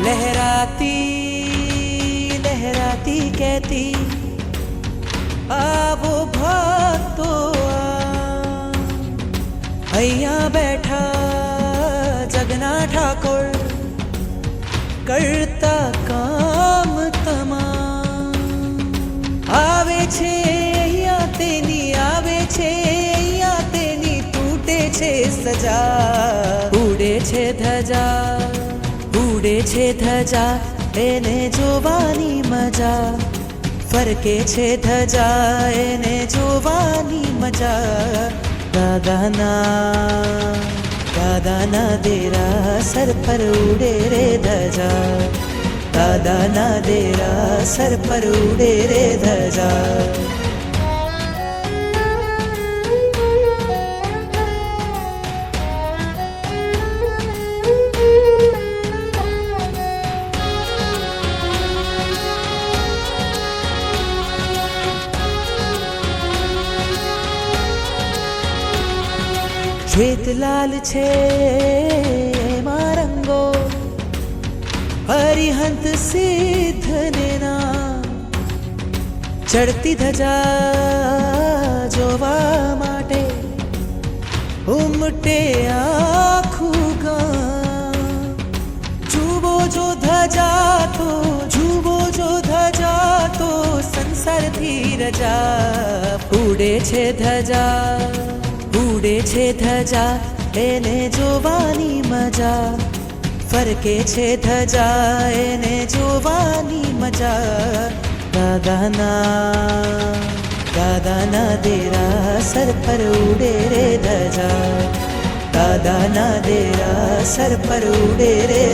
लहराती लहराती कहती आवो भक्तो અહીંયા બેઠા જગના ઠાકોર કરતા કામ તમામ આવે છે અહીંયા તેની આવે છે અહીંયા તેની તૂટે છે સજા ઉડે છે ધજા એને જોવાની મજા ફરકે છે ધજા એને જોવાની મજા દાદાના દેરા સર પર ઉડે રે ધજા દાદાના દેરા સર પર ઉડે રે ધજા श्वेत लाल छे मारंगो हरिहंत सिद्ध ने नाम चढ़ती धजा जोवा माटे उमटे आखू गाम जुबो जो धजा तो संसार थी रजा उड़े छे धजा એને જોવાની મજા ફરકે છે ધજા એને જોવાની મજા દાદાના દેરા સર પર ઉડે રે ધજા દાદાના દેરા સર પર ઉડે રે